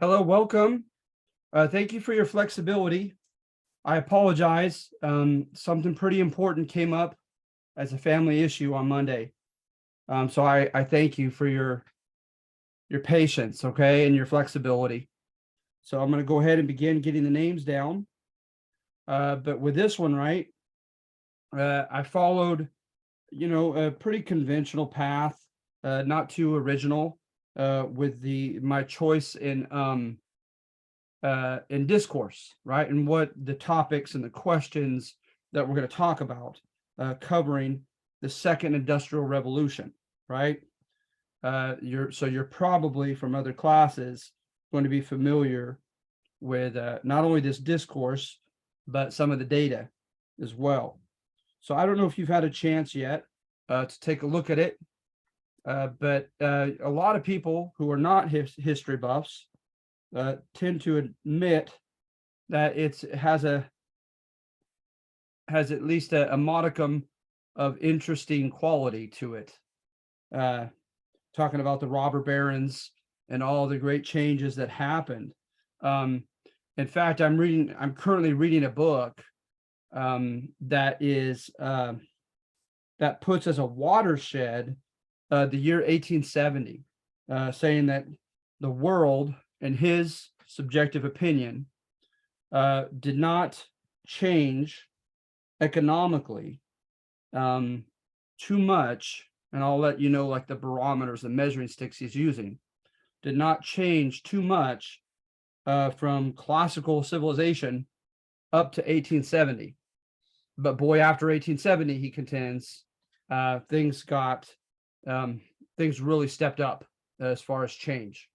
Hello, welcome. Thank you for your flexibility. I apologize. Something pretty important came up as a family issue on Monday. So I thank you for your patience, okay, and your flexibility. So I'm going to go ahead and begin getting the names down. But with this one, right, I followed, a pretty conventional path, not too original, with my choice in discourse, right? And what the topics and the questions that we're going to talk about, covering the second industrial revolution, right? You're probably from other classes going to be familiar with not only this discourse, but some of the data as well. So I don't know if you've had a chance yet to take a look at it, but a lot of people who are not history buffs tend to admit that it has at least a modicum of interesting quality to it. Talking about the robber barons and all the great changes that happened. In fact, I'm currently reading a book that puts as a watershed the year 1870, saying that the world, in his subjective opinion, did not change economically too much, and I'll let you know, like the barometers, the measuring sticks he's using, did not change too much from classical civilization up to 1870. But boy, after 1870, he contends, things really stepped up as far as change.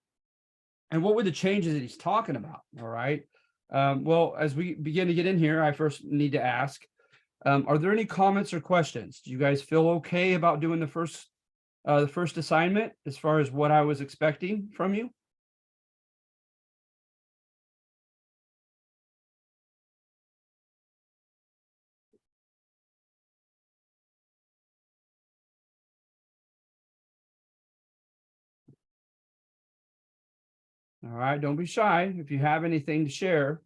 And what were the changes that he's talking about? All right. Well, as we begin to get in here, I first need to ask, are there any comments or questions? Do you guys feel okay about doing the first assignment as far as what I was expecting from you? All right, don't be shy if you have anything to share.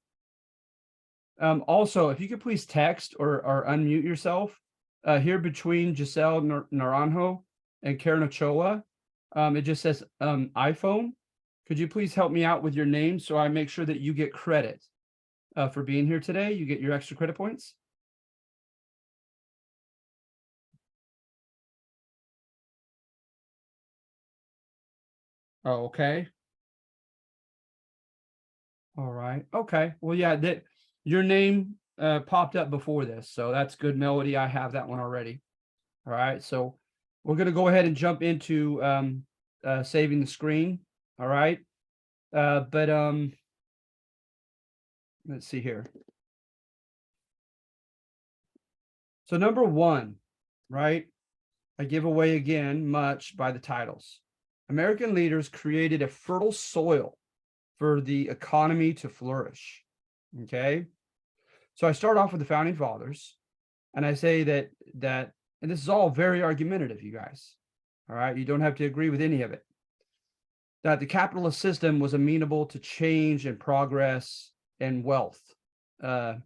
Also, if you could please text or unmute yourself here between Giselle Naranjo and Karen Ochoa. It just says iPhone. Could you please help me out with your name so I make sure that you get credit for being here today? You get your extra credit points. Oh, okay. All right. Okay. Well, yeah, that your name popped up before this, so that's good, Melody. I have that one already. All right. So we're going to go ahead and jump into saving the screen. All right. But let's see here. So number one, right? I give away again much by the titles. American leaders created a fertile soil for the economy to flourish. Okay. So I start off with the founding fathers, and I say that, and this is all very argumentative, you guys. All right. You don't have to agree with any of it. That the capitalist system was amenable to change and progress and wealth. And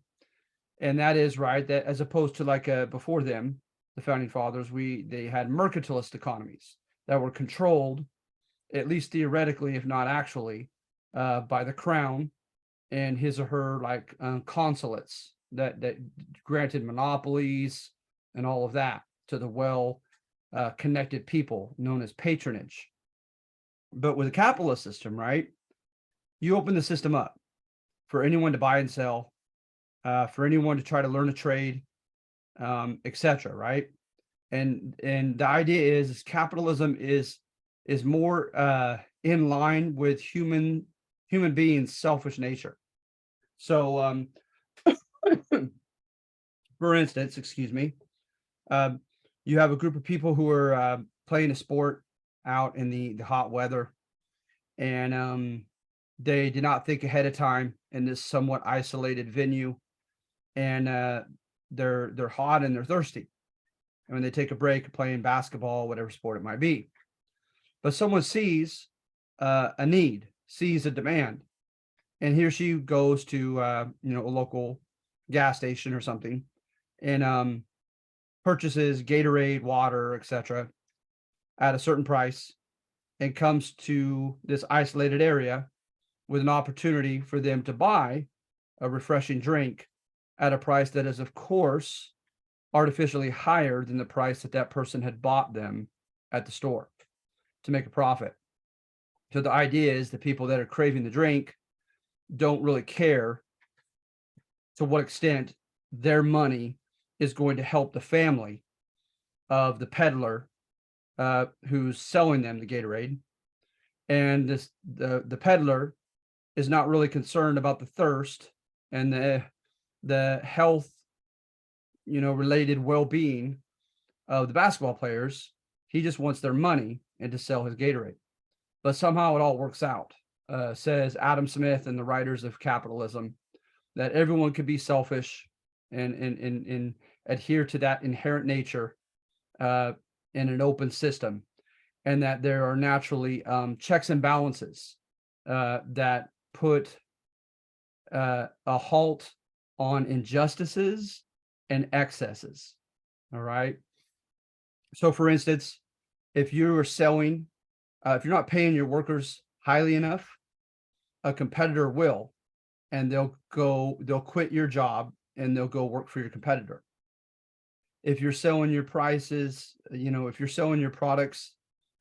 that is right, that as opposed to like before them, the founding fathers, they had mercantilist economies that were controlled, at least theoretically, if not actually, by the crown and his or her like consulates that granted monopolies and all of that to the well connected people known as patronage. But with a capitalist system, right, you open the system up for anyone to buy and sell, for anyone to try to learn a trade, etc. Right, and the idea is capitalism is more in line with human beings' selfish nature. So, for instance, excuse me, you have a group of people who are playing a sport out in the hot weather, and they did not think ahead of time in this somewhat isolated venue, and they're hot and they're thirsty, and when they take a break playing basketball, whatever sport it might be, but someone sees a need sees a demand, and he or she goes to a local gas station or something, and purchases Gatorade, water, etc., at a certain price, and comes to this isolated area with an opportunity for them to buy a refreshing drink at a price that is, of course, artificially higher than the price that that person had bought them at the store to make a profit. So the idea is the people that are craving the drink don't really care to what extent their money is going to help the family of the peddler who's selling them the Gatorade. And the peddler is not really concerned about the thirst and the health, related well-being of the basketball players. He just wants their money and to sell his Gatorade. But somehow it all works out, says Adam Smith and the writers of Capitalism, that everyone could be selfish and adhere to that inherent nature in an open system, and that there are naturally checks and balances that put a halt on injustices and excesses. All right. So, for instance, if you are selling, if you're not paying your workers highly enough, a competitor will, and they'll quit your job and they'll go work for your competitor. If you're selling your prices, if you're selling your products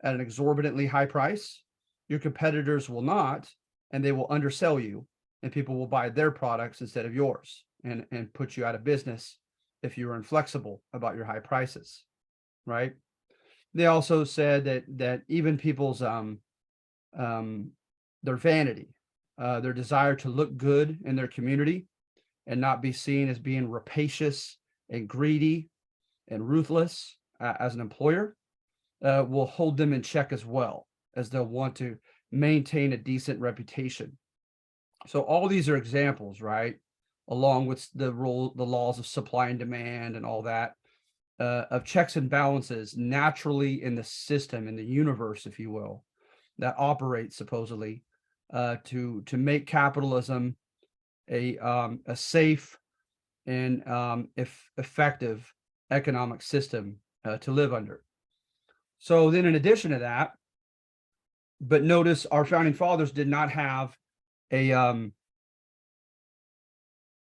at an exorbitantly high price, your competitors will not, and they will undersell you, and people will buy their products instead of yours, and put you out of business if you're inflexible about your high prices, right? They also said that even people's their vanity, their desire to look good in their community and not be seen as being rapacious and greedy and ruthless as an employer, will hold them in check, as well as they'll want to maintain a decent reputation. So all these are examples, right? Along with the laws of supply and demand and all that, of checks and balances naturally in the system, in the universe, if you will, that operates supposedly to make capitalism a safe and effective economic system to live under. So then, in addition to that, but notice our founding fathers did not have a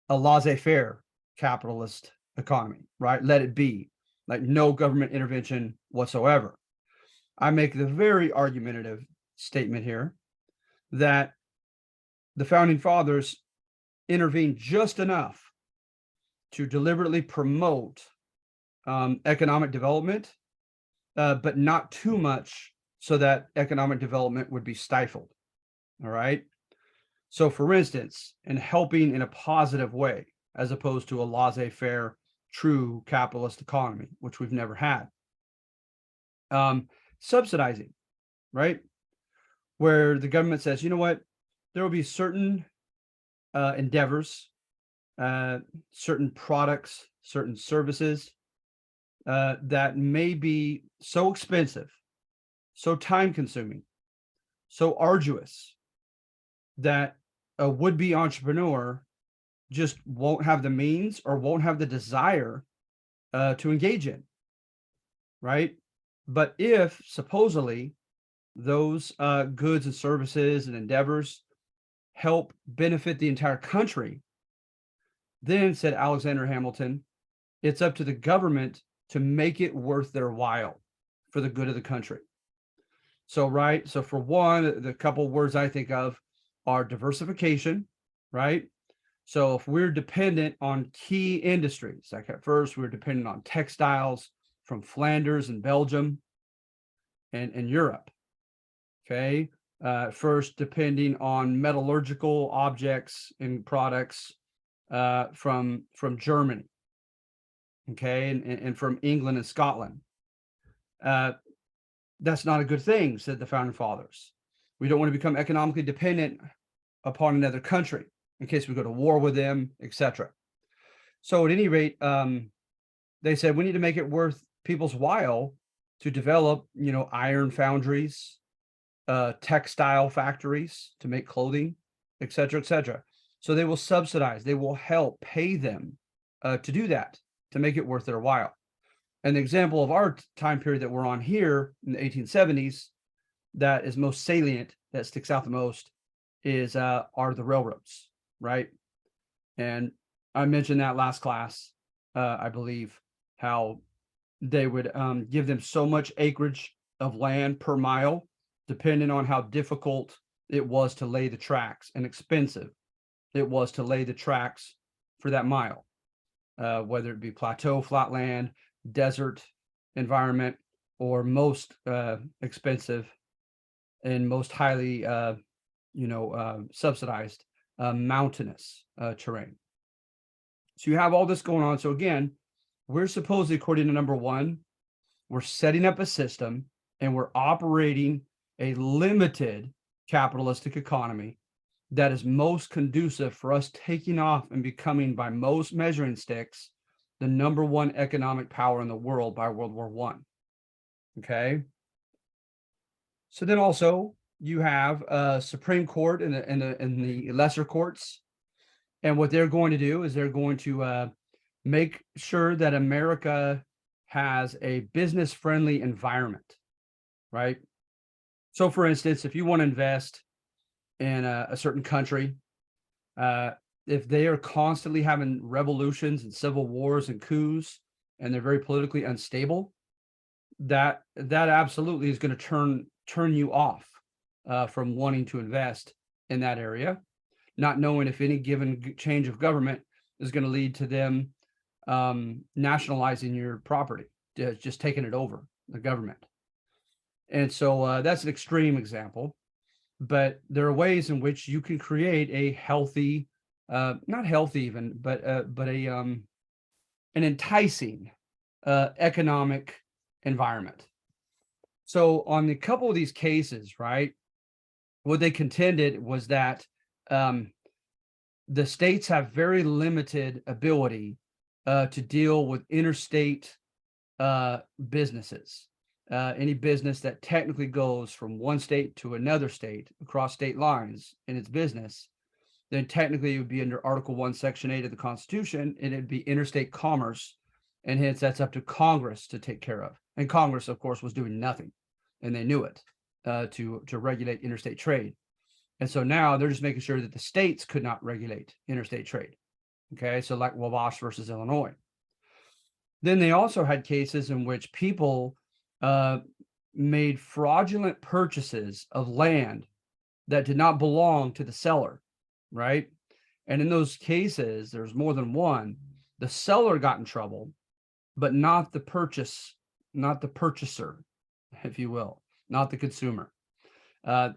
laissez-faire capitalist economy, right? Let it be, like no government intervention whatsoever. I make the very argumentative statement here that the founding fathers intervened just enough to deliberately promote economic development, but not too much so that economic development would be stifled. All right. So, for instance, in helping in a positive way, as opposed to a laissez-faire, true capitalist economy, which we've never had. Subsidizing, right? Where the government says, you know what, there will be certain endeavors, certain products, certain services that may be so expensive, so time-consuming, so arduous, that a would-be entrepreneur just won't have the means or won't have the desire to engage in, right? But if supposedly those goods and services and endeavors help benefit the entire country, then, said Alexander Hamilton, it's up to the government to make it worth their while for the good of the country. So, right. So for one, the couple words I think of are diversification, right? So if we're dependent on key industries, like at first we were dependent on textiles from Flanders and Belgium and Europe, okay? First depending on metallurgical objects and products from Germany, okay, and from England and Scotland. That's not a good thing, said the founding fathers. We don't want to become economically dependent upon another country in case we go to war with them, etc. So at any rate, they said we need to make it worth people's while to develop, iron foundries, textile factories to make clothing, et cetera, et cetera. So they will subsidize, they will help pay them to do that, to make it worth their while. And the example of our time period that we're on here in the 1870s that is most salient, that sticks out the most, is are the railroads, right? And I mentioned that last class, I believe, how they would give them so much acreage of land per mile, depending on how difficult it was to lay the tracks and expensive it was to lay the tracks for that mile, whether it be plateau, flatland, desert environment, or most expensive and most highly, subsidized mountainous terrain. So you have all this going on. So again, we're supposedly, according to number one, we're setting up a system and we're operating a limited capitalistic economy that is most conducive for us taking off and becoming, by most measuring sticks, the number one economic power in the world by World War I. Okay. So then also you have a Supreme Court and the lesser courts. And what they're going to do is they're going to make sure that America has a business-friendly environment, right? So for instance, if you want to invest in a certain country, if they are constantly having revolutions and civil wars and coups, and they're very politically unstable, that absolutely is going to turn you off from wanting to invest in that area, not knowing if any given change of government is going to lead to them nationalizing your property, just taking it over, the government. And so that's an extreme example, but there are ways in which you can create a healthy, not healthy even, but an enticing economic environment. So on a couple of these cases, right, what they contended was that the states have very limited ability to deal with interstate businesses. Any business that technically goes from one state to another state across state lines in its business, then technically it would be under Article 1, Section 8 of the Constitution, and it'd be interstate commerce, and hence that's up to Congress to take care of. And Congress, of course, was doing nothing, and they knew it, to regulate interstate trade. And so now they're just making sure that the states could not regulate interstate trade. Okay, so like Wabash versus Illinois. Then they also had cases in which people made fraudulent purchases of land that did not belong to the seller, right? And in those cases, there's more than one. The seller got in trouble, but not the purchaser, if you will, not the consumer.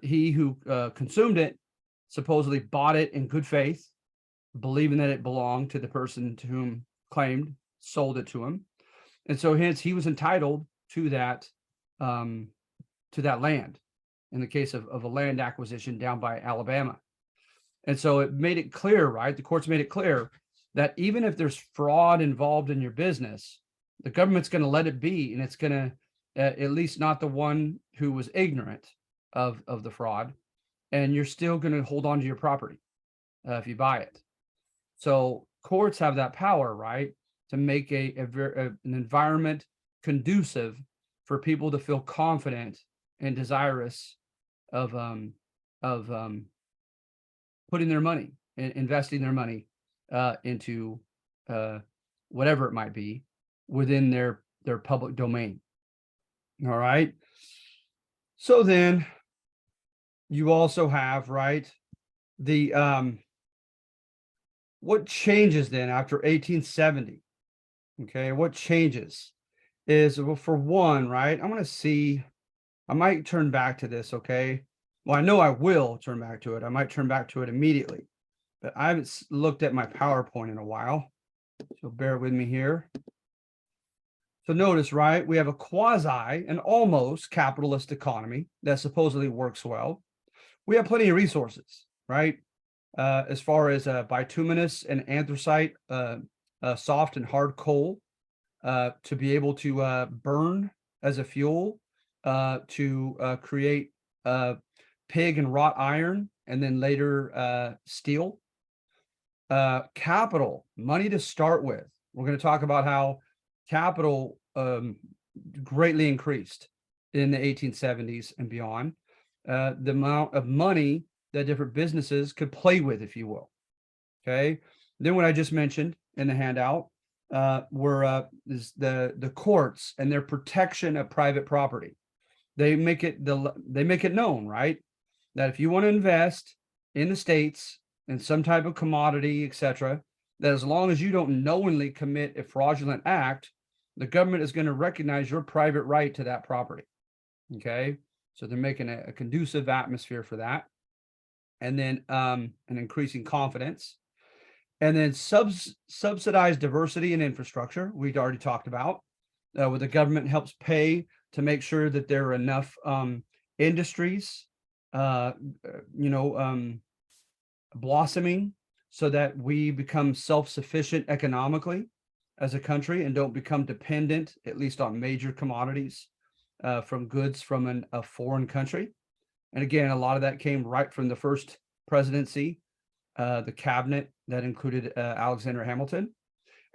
He who consumed it supposedly bought it in good faith, believing that it belonged to the person to whom claimed sold it to him, and so hence he was entitled to that land in the case of a land acquisition down by Alabama. And so it made it clear, right? The courts made it clear that even if there's fraud involved in your business, the government's going to let it be, and it's going to at least not the one who was ignorant of the fraud, and you're still going to hold on to your property if you buy it. So courts have that power, right, to make an environment conducive for people to feel confident and desirous of putting their money, investing their money into whatever it might be within their public domain. All right. So then you also have, right, the what changes then after 1870? Okay, what changes is, well, for one, right, I want to see, I might turn back to this, okay? Well, I know I will turn back to it. I might turn back to it immediately, but I haven't looked at my PowerPoint in a while, so bear with me here. So notice, right, we have a quasi and almost capitalist economy that supposedly works well. We have plenty of resources, right? As far as bituminous and anthracite, soft and hard coal, to be able to burn as a fuel, to create pig and wrought iron, and then later steel. Capital, money to start with. We're going to talk about how capital greatly increased in the 1870s and beyond. The amount of money that different businesses could play with, if you will. Okay. Then what I just mentioned in the handout is the courts and their protection of private property. They make it known, right, that if you want to invest in the states in some type of commodity, etc., that as long as you don't knowingly commit a fraudulent act, the government is going to recognize your private right to that property. Okay, so they're making a conducive atmosphere for that, and then an increasing confidence, and then subsidized diversity and infrastructure. We'd already talked about, where the government helps pay to make sure that there are enough industries, blossoming, so that we become self-sufficient economically as a country and don't become dependent, at least on major commodities, from goods from a foreign country. And again, a lot of that came right from the first presidency, the cabinet that included Alexander Hamilton,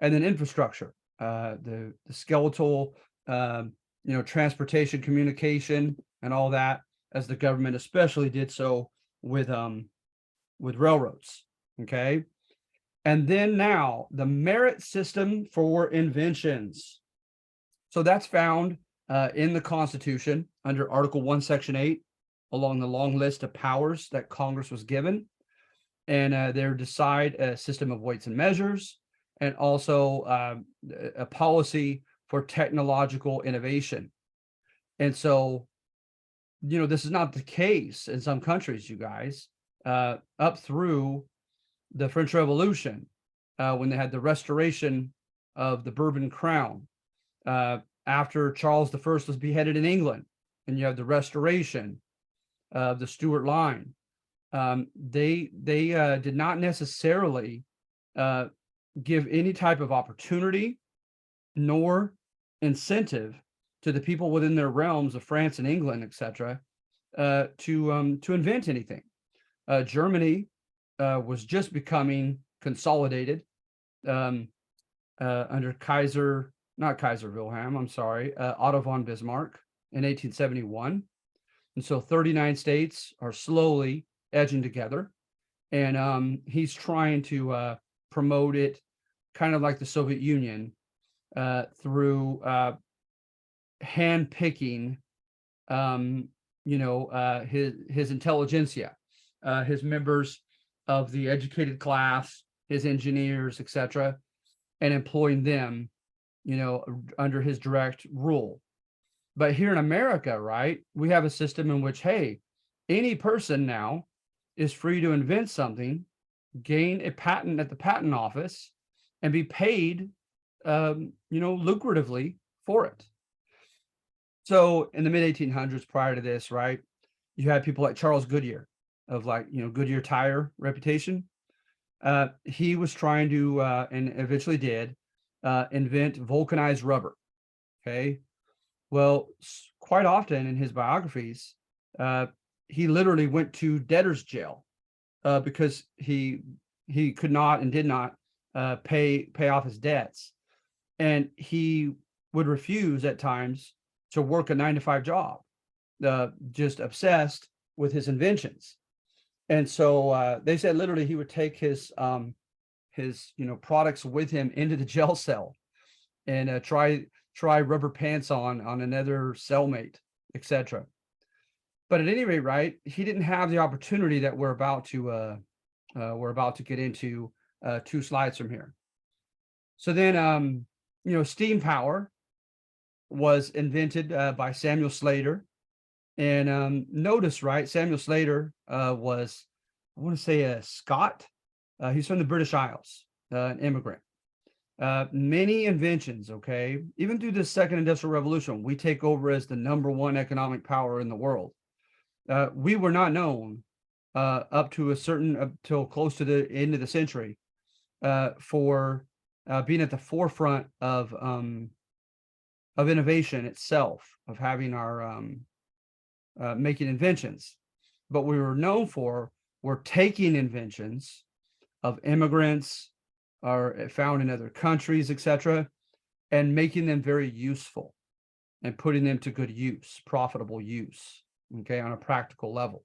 and then infrastructure, the skeletal, transportation, communication, and all that, as the government especially did so with railroads. Okay. And then now the merit system for inventions. So that's found in the Constitution under Article 1, Section 8, along the long list of powers that Congress was given. And they decide a system of weights and measures, and also a policy for technological innovation. And so, this is not the case in some countries, you guys, up through the French Revolution, when they had the restoration of the Bourbon crown, after Charles I was beheaded in England, and you have the restoration of the Stuart line. They did not necessarily give any type of opportunity nor incentive to the people within their realms of France and England, etc., to invent anything. Germany was just becoming consolidated under Kaiser Wilhelm, Otto von Bismarck in 1871. And so 39 states are slowly edging together. And he's trying to promote it kind of like the Soviet Union through hand-picking, his intelligentsia, his members of the educated class, his engineers, etc., and employing them, under his direct rule. But here in America, right, we have a system in which, hey, any person now is free to invent something, gain a patent at the patent office, and be paid, lucratively for it. So in the mid 1800s, prior to this, right, you had people like Charles Goodyear of Goodyear tire reputation. He was trying to, and eventually did, invent vulcanized rubber. Okay. Well, quite often in his biographies, he literally went to debtor's jail because he could not and did not pay off his debts, and he would refuse at times to work a 9-to-5 job, just obsessed with his inventions. And so they said literally he would take his products with him into the jail cell and try rubber pants on another cellmate, etc. But at any rate, right, he didn't have the opportunity that we're about to get into 2 slides from here. So then, steam power was invented by Samuel Slater. And notice, right, Samuel Slater was, I want to say, a Scot. He's from the British Isles, an immigrant. Many inventions, okay, even through the Second Industrial Revolution, we take over as the #1 economic power in the world. We were not known up till close to the end of the century for being at the forefront of innovation itself, of having our making inventions. But we were known for were taking inventions of immigrants or found in other countries, etc., and making them very useful and putting them to good use, profitable use, okay, on a practical level.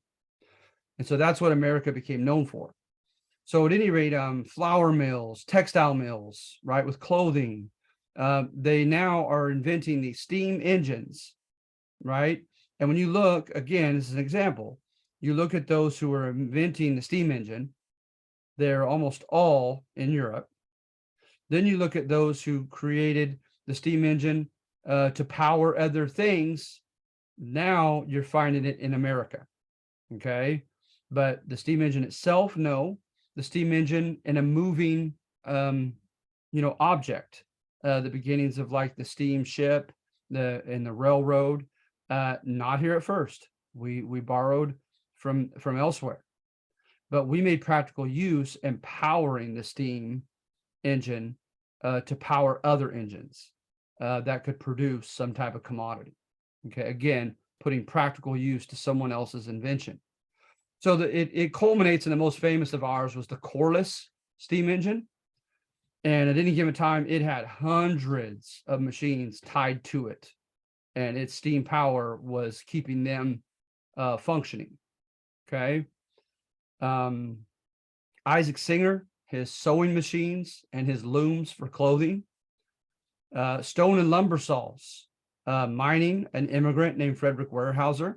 And so that's what America became known for. So at any rate, flour mills, textile mills, right, with clothing, they now are inventing these steam engines, right? And when you look, again, this is an example, you look at those who are inventing the steam engine, they're almost all in Europe. Then you look at those who created the steam engine to power other things. Now you're finding it in America, okay? But the steam engine itself, no. The steam engine in a moving, object, the beginnings of like the steamship, and the railroad, not here at first. We borrowed from elsewhere, but we made practical use empowering the steam engine to power other engines that could produce some type of commodity. Okay, again, putting practical use to someone else's invention. So it culminates in the most famous of ours was the coreless steam engine. And at any given time, it had hundreds of machines tied to it. And its steam power was keeping them functioning. Okay. Isaac Singer, his sewing machines and his looms for clothing. Stone and lumber saws, mining, an immigrant named Frederick Weyerhaeuser.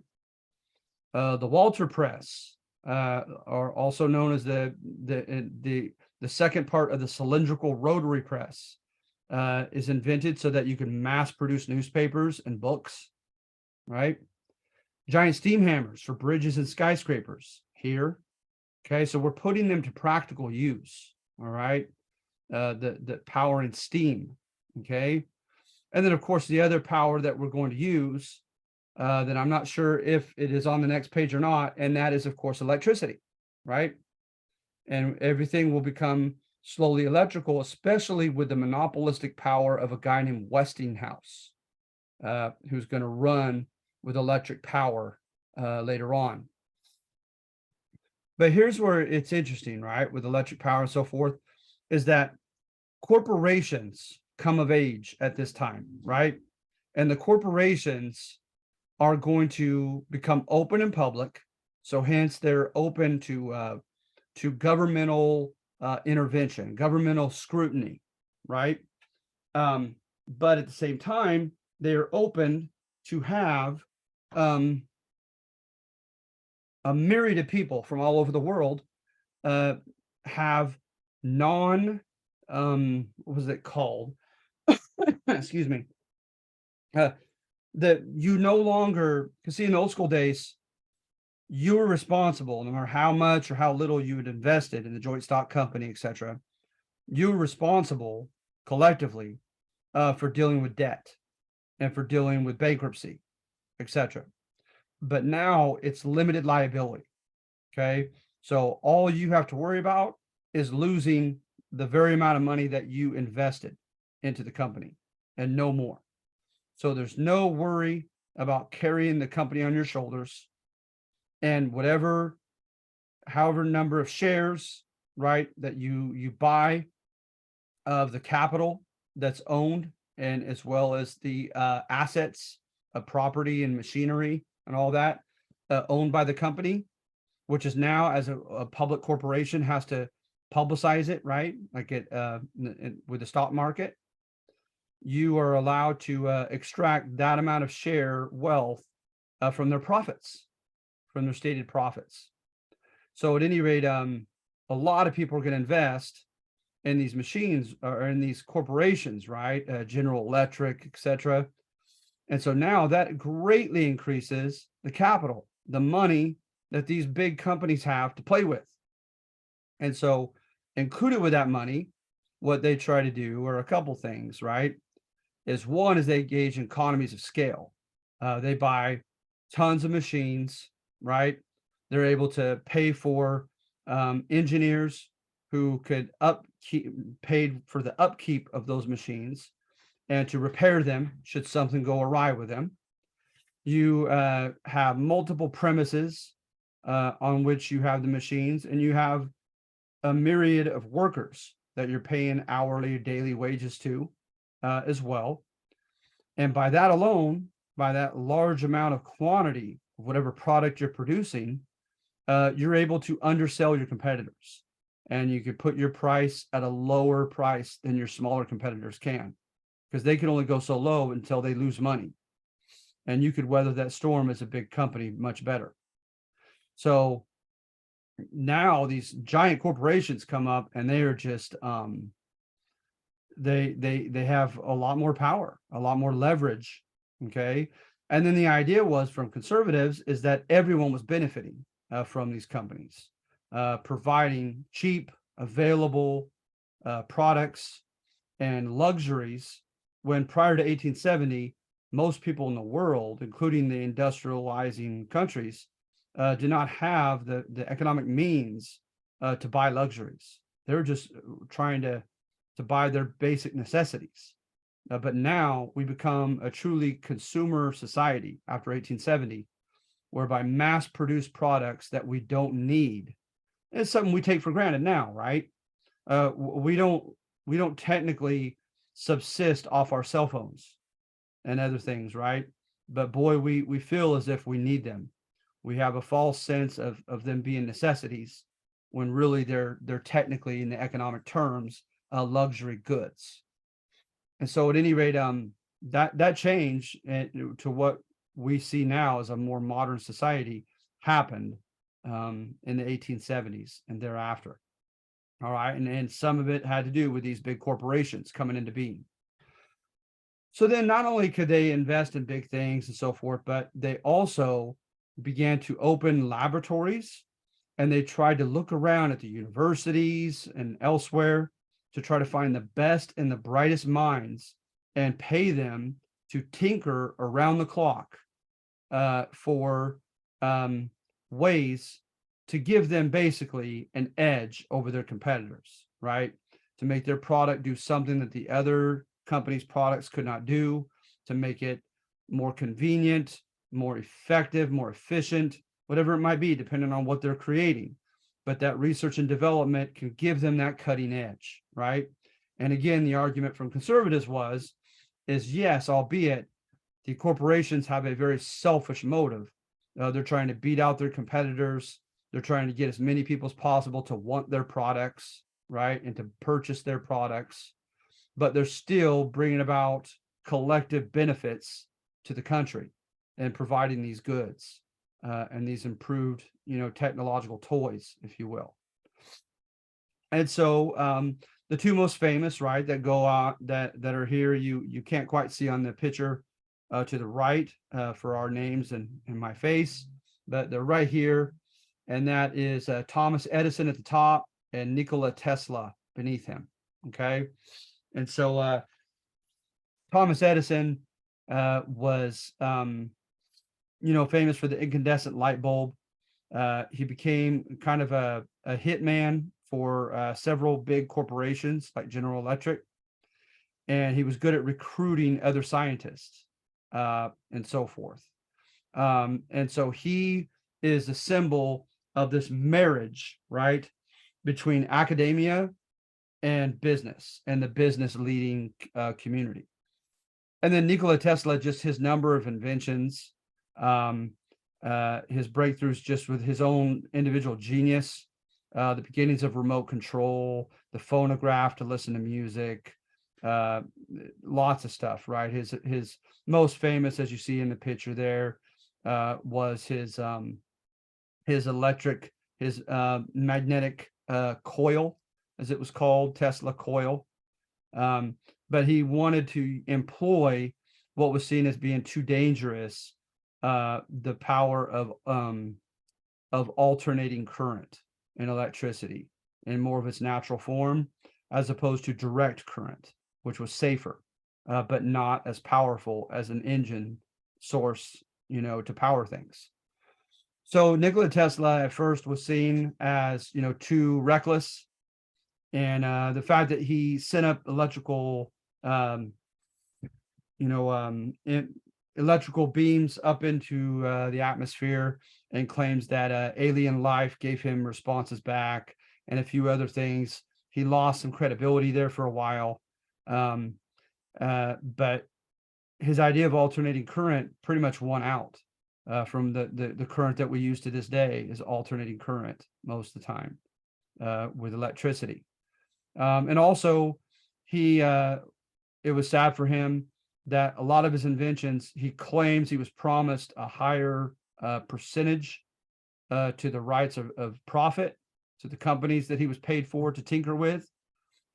The Walter press, are also known as the second part of the cylindrical rotary press, is invented so that you can mass produce newspapers and books, right? Giant steam hammers for bridges and skyscrapers here. Okay, so we're putting them to practical use, all right? The power and steam, okay? And then, of course, the other power that we're going to use that I'm not sure if it is on the next page or not, and that is, of course, electricity, right? And everything will become slowly electrical, especially with the monopolistic power of a guy named Westinghouse, who's going to run with electric power later on. But here's where it's interesting, right? With electric power and so forth, is that corporations come of age at this time, right? And the corporations are going to become open and public. So hence they're open to governmental intervention, governmental scrutiny, right? But at the same time, they're open to have a myriad of people from all over the world have what was it called? Excuse me. That you no longer, because see, in the old school days, you were responsible, no matter how much or how little you had invested in the joint stock company, etc. You were responsible collectively for dealing with debt and for dealing with bankruptcy, etc. But now it's limited liability. Okay, so all you have to worry about is losing the very amount of money that you invested into the company and no more. So there's no worry about carrying the company on your shoulders, and however number of shares, right, that you buy of the capital that's owned, and as well as the assets of property and machinery and all that owned by the company, which is now, as a public corporation, has to publicize it, right? Like with the stock market. You are allowed to extract that amount of share wealth from their profits, from their stated profits. So at any rate, a lot of people are going to invest in these machines or in these corporations, right? General Electric, etc. And so now that greatly increases the capital, the money that these big companies have to play with. And so included with that money, what they try to do are a couple things, right? One is they engage in economies of scale. They buy tons of machines, right? They're able to pay for engineers who could paid for the upkeep of those machines and to repair them should something go awry with them. you have multiple premises on which you have the machines, and you have a myriad of workers that you're paying hourly, daily wages to as well. And by that alone, by that large amount of quantity of whatever product you're producing, you're able to undersell your competitors. And you could put your price at a lower price than your smaller competitors can, because they can only go so low until they lose money. And you could weather that storm as a big company much better. So now these giant corporations come up, and they are just they have a lot more power, a lot more leverage. Okay. And then the idea was, from conservatives, is that everyone was benefiting from these companies providing cheap, available products and luxuries, when prior to 1870, most people in the world, including the industrializing countries, did not have the economic means to buy luxuries. They were just trying to buy their basic necessities. But now we become a truly consumer society after 1870, whereby mass-produced products that we don't need is something we take for granted now, right? We don't technically subsist off our cell phones and other things, right? But boy, we feel as if we need them. We have a false sense of them being necessities, when really they're technically, in the economic terms, luxury goods. And so at any rate, that change to what we see now as a more modern society happened in the 1870s and thereafter. All right. And some of it had to do with these big corporations coming into being. So then not only could they invest in big things and so forth, but they also began to open laboratories, and they tried to look around at the universities and elsewhere to try to find the best and the brightest minds and pay them to tinker around the clock for ways to give them basically an edge over their competitors, right? To make their product do something that the other company's products could not do, to make it more convenient, more effective, more efficient, whatever it might be, depending on what they're creating. But that research and development can give them that cutting edge, right? And again, the argument from conservatives is yes, albeit the corporations have a very selfish motive. They're trying to beat out their competitors. They're trying to get as many people as possible to want their products, right? And to purchase their products. But they're still bringing about collective benefits to the country and providing these goods and these improved, technological toys, if you will. And so the two most famous, right, that go on that are here, you can't quite see on the picture to the right for our names and my face, but they're right here. And that is Thomas Edison at the top and Nikola Tesla beneath him. Okay. And so Thomas Edison was, famous for the incandescent light bulb. He became kind of a hitman for several big corporations like General Electric. And he was good at recruiting other scientists and so forth. And so he is a symbol of this marriage, right, between academia and business, and the business leading community. And then Nikola Tesla, just his number of inventions, his breakthroughs just with his own individual genius, the beginnings of remote control, the phonograph to listen to music, lots of stuff, right? His most famous, as you see in the picture there, was his magnetic coil, as it was called, Tesla coil. But he wanted to employ what was seen as being too dangerous, the power of alternating current in electricity in more of its natural form, as opposed to direct current, which was safer, but not as powerful as an engine source, to power things. So Nikola Tesla at first was seen as, too reckless. And the fact that he sent up electrical, electrical beams up into the atmosphere, and claims that alien life gave him responses back and a few other things. He lost some credibility there for a while. But his idea of alternating current pretty much won out from the current that we use to this day is alternating current most of the time with electricity. And also, it was sad for him that a lot of his inventions, he claims he was promised a higher percentage to the rights of profit to the companies that he was paid for to tinker with.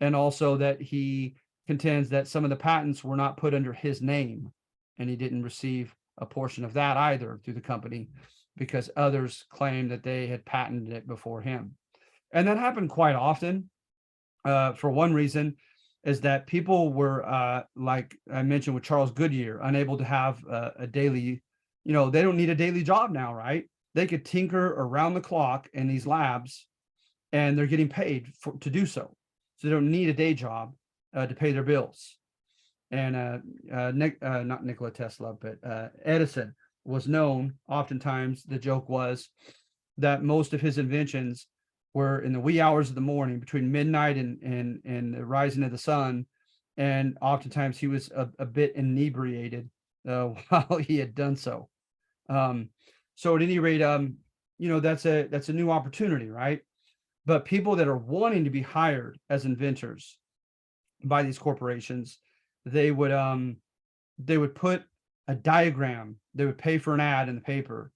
And also that he contends that some of the patents were not put under his name, and he didn't receive a portion of that either through the company because others claimed that they had patented it before him. And that happened quite often. For one reason is that people were, like I mentioned with Charles Goodyear, unable to have a daily, they don't need a daily job now, right? They could tinker around the clock in these labs and they're getting paid to do so. So they don't need a day job to pay their bills. And not Nikola Tesla, but Edison was known, oftentimes the joke was that most of his inventions were in the wee hours of the morning between midnight and the rising of the sun. And oftentimes he was a bit inebriated while he had done so. So at any rate, that's a new opportunity, right? But people that are wanting to be hired as inventors by these corporations, they would put a diagram. They would pay for an ad in the paper,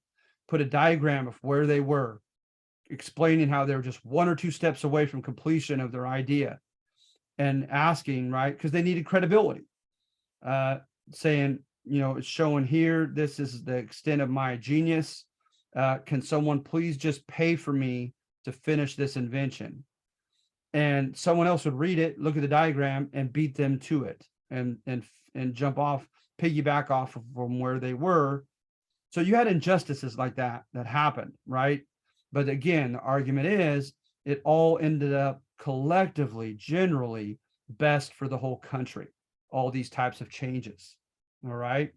put a diagram of where they were, explaining how they were just 1 or 2 steps away from completion of their idea, and asking, right, because they needed credibility, saying, it's showing here, this is the extent of my genius. Can someone please just pay for me to finish this invention? And someone else would read it, look at the diagram, and beat them to it, and jump off, piggyback off from where they were. So you had injustices like that happened, right? But again, the argument is it all ended up collectively, generally best for the whole country, all these types of changes. All right.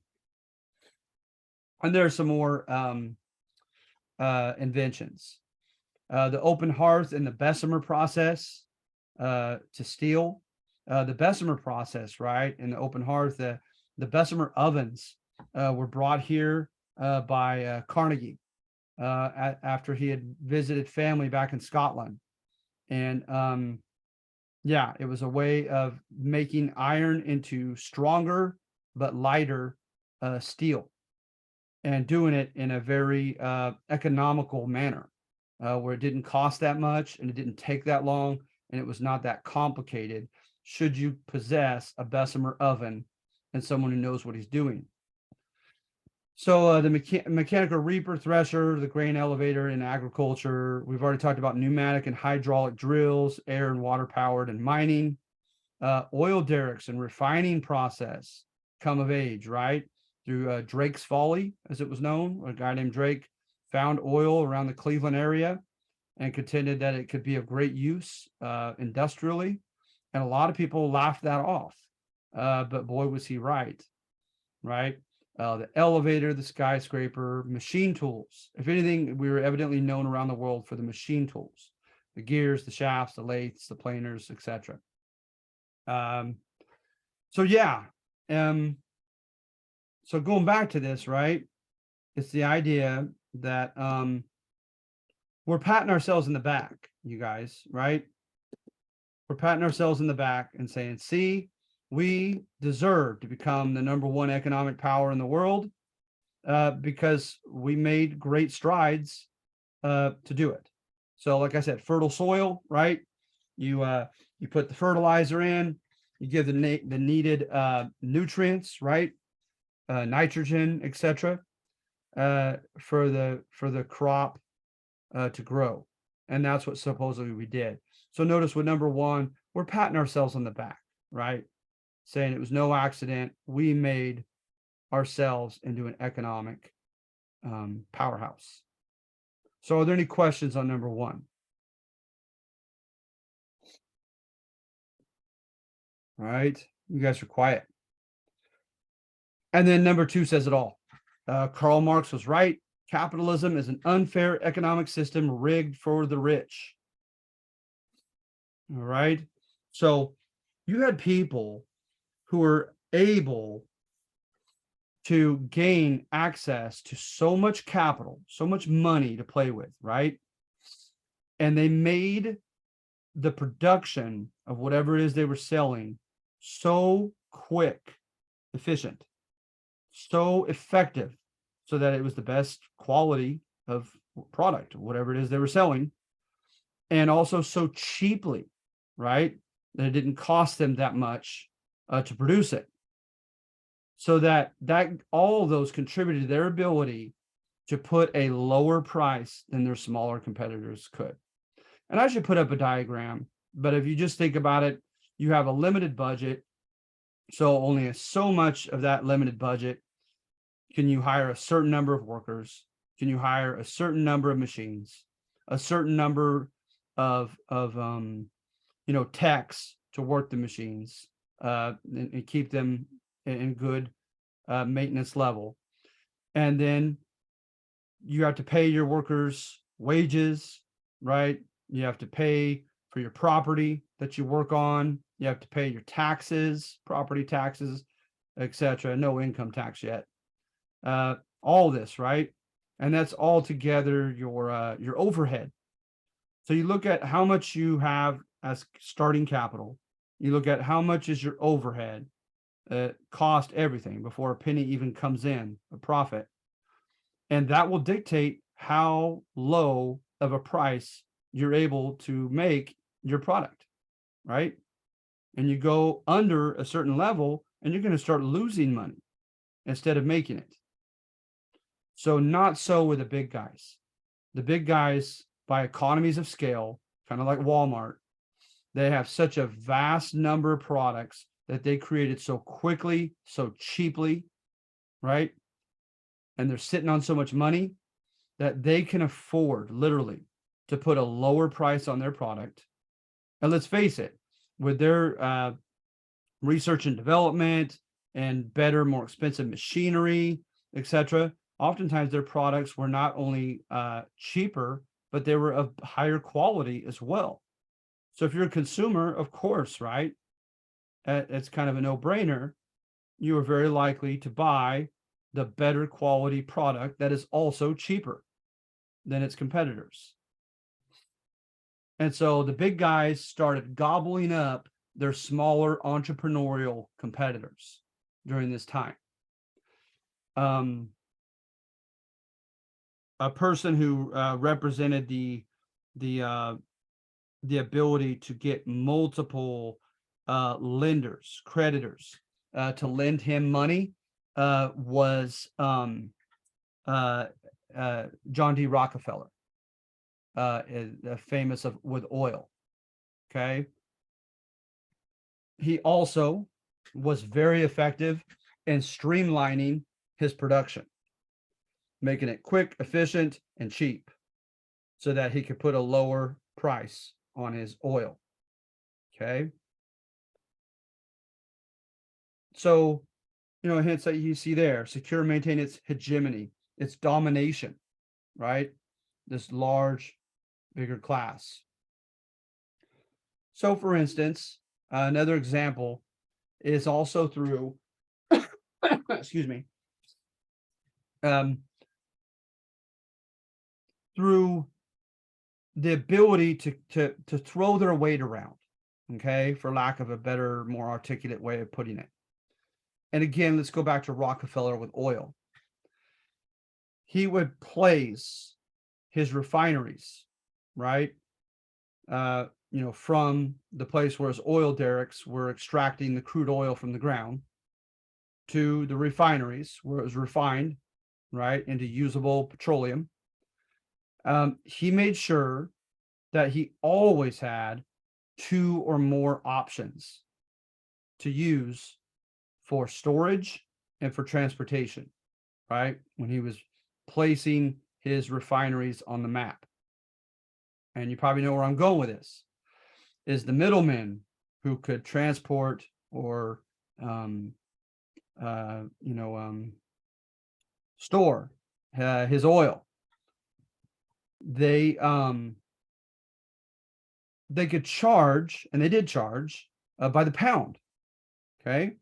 And there are some more inventions. The open hearth and the Bessemer process to steel. The Bessemer process, right? And the open hearth, the Bessemer ovens were brought here by Carnegie after he had visited family back in Scotland. And it was a way of making iron into stronger but lighter steel, and doing it in a very economical manner, where it didn't cost that much and it didn't take that long and it was not that complicated, should you possess a Bessemer oven and someone who knows what he's doing. So the mechanical reaper, thresher, the grain elevator in agriculture. We've already talked about pneumatic and hydraulic drills, air and water powered in mining. Oil derricks and refining process come of age, right? Through Drake's Folly, as it was known. A guy named Drake found oil around the Cleveland area and contended that it could be of great use industrially. And a lot of people laughed that off. But boy, was he right, right? The elevator, the skyscraper, machine tools. If anything, we were evidently known around the world for the machine tools, the gears, the shafts, the lathes, the planers, etc. So going back to this, right? It's the idea that we're patting ourselves in the back, you guys, right? We're patting ourselves in the back and saying, see, we deserve to become the #1 economic power in the world because we made great strides to do it. So like I said, fertile soil, right? You put the fertilizer in, you give the needed nutrients, right? Nitrogen, etc. For the crop to grow. And that's what supposedly we did. So notice with #1, we're patting ourselves on the back, right? Saying it was no accident. We made ourselves into an economic powerhouse. So are there any questions on #1? All right. You guys are quiet. And then number 2 says it all. Karl Marx was right. Capitalism is an unfair economic system rigged for the rich. All right. So you had people who were able to gain access to so much capital, so much money to play with, right? And they made the production of whatever it is they were selling so quick, efficient, so effective, so that it was the best quality of product, whatever it is they were selling, and also so cheaply, right? That it didn't cost them that much to produce it. So that all of those contributed to their ability to put a lower price than their smaller competitors could. And I should put up a diagram, but if you just think about it, you have a limited budget. So only so much of that limited budget can you hire a certain number of workers, can you hire a certain number of machines, a certain number of techs to work the machines and keep them in good maintenance level. And then you have to pay your workers wages, right? You have to pay for your property that you work on. You have to pay your taxes, property taxes, etc. No income tax yet. All this, right? And that's all together your overhead. So you look at how much you have as starting capital. You look at how much is your overhead, cost everything before a penny even comes in, a profit. And that will dictate how low of a price you're able to make your product, right? And you go under a certain level and you're going to start losing money instead of making it. So not so with the big guys. The big guys, by economies of scale, kind of like Walmart, they have such a vast number of products that they created so quickly, so cheaply, right? And they're sitting on so much money that they can afford literally to put a lower price on their product. And let's face it, with their research and development and better, more expensive machinery, etc., oftentimes their products were not only cheaper, but they were of higher quality as well. So if you're a consumer, of course, right, it's kind of a no-brainer. You are very likely to buy the better quality product that is also cheaper than its competitors. And so the big guys started gobbling up their smaller entrepreneurial competitors during this time. A person who represented the ability to get multiple lenders, creditors to lend him money was John D. Rockefeller, famous with oil. Okay. He also was very effective in streamlining his production, making it quick, efficient, and cheap so that he could put a lower price on his oil. Okay. So, hence that you see there, secure, maintain its hegemony, its domination, right? This large, bigger class. So, for instance, another example is also through, excuse me, through the ability to throw their weight around, okay, for lack of a better, more articulate way of putting it. And again, let's go back to Rockefeller with oil. He would place his refineries, right? From the place where his oil derricks were extracting the crude oil from the ground to the refineries where it was refined, right, into usable petroleum. He made sure that he always had 2 or more options to use for storage and for transportation, right? When he was placing his refineries on the map. And you probably know where I'm going with this, is the middlemen who could transport or store his oil, they could charge, and they did charge by the pound. Okay.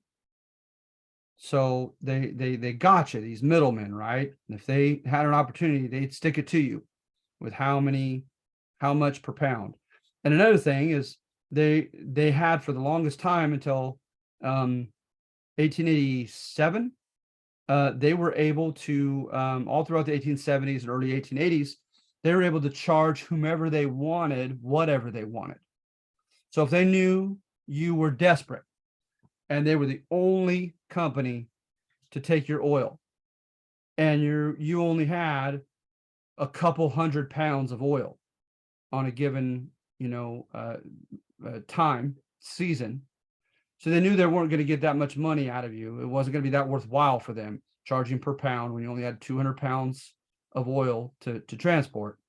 So they got you, these middlemen, right? And if they had an opportunity, they'd stick it to you with how much per pound. And another thing is they had for the longest time until 1887, they were able to all throughout the 1870s and early 1880s, they were able to charge whomever they wanted, whatever they wanted. So if they knew you were desperate and they were the only company to take your oil, and you only had a couple 100 pounds of oil on a given, time season. So they knew they weren't going to get that much money out of you. It wasn't going to be that worthwhile for them charging per pound when you only had 200 pounds of oil to transport.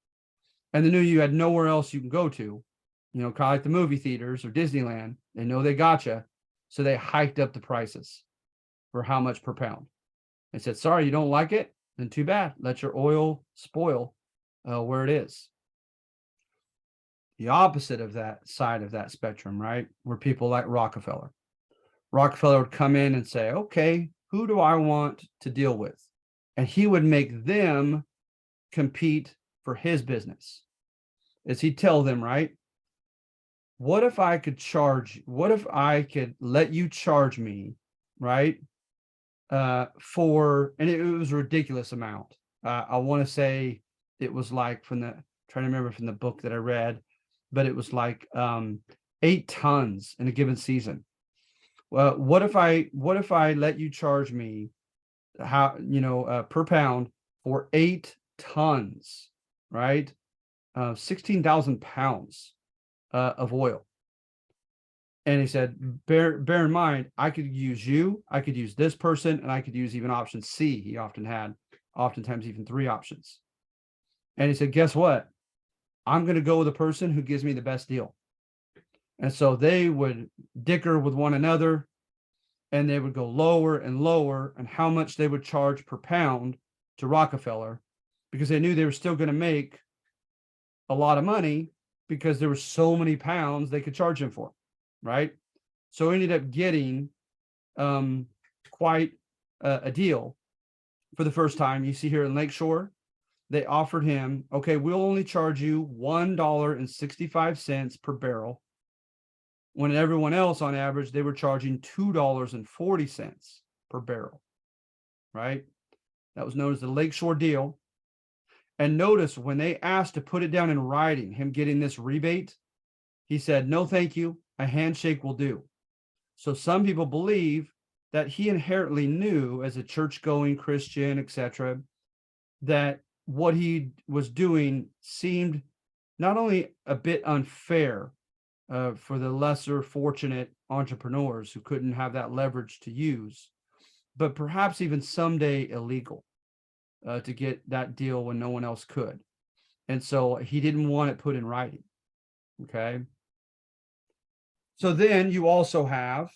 And they knew you had nowhere else you can go to, kind of like the movie theaters or Disneyland. They know they got you. So they hiked up the prices for how much per pound. They said, sorry, you don't like it? Then too bad. Let your oil spoil where it is. The opposite of that side of that spectrum, right, were people like Rockefeller. Rockefeller would come in and say, okay, who do I want to deal with? And he would make them compete for his business. As he'd tell them, right, what if I could let you charge me, right, and it was a ridiculous amount. I want to say it was like trying to remember from the book that I read, but it was like 8 tons in a given season. Well, what if I let you charge me per pound for 8 tons, right? 16,000 pounds of oil. And he said, bear in mind, I could use you, I could use this person, and I could use even option C. He oftentimes even 3 options. And he said, guess what? I'm going to go with a person who gives me the best deal. And so they would dicker with one another, and they would go lower and lower and how much they would charge per pound to Rockefeller, because they knew they were still going to make a lot of money because there were so many pounds they could charge him for, right? So he ended up getting quite a deal for the first time. You see here in Lakeshore, they offered him, okay, we'll only charge you $1.65 per barrel, when everyone else on average, they were charging $2.40 per barrel, right? That was known as the Lakeshore deal. And notice when they asked to put it down in writing, him getting this rebate, he said, no, thank you. A handshake will do. So some people believe that he inherently knew, as a church-going Christian, etc., that what he was doing seemed not only a bit unfair for the lesser fortunate entrepreneurs who couldn't have that leverage to use, but perhaps even someday illegal to get that deal when no one else could. And so he didn't want it put in writing. Okay. So then you also have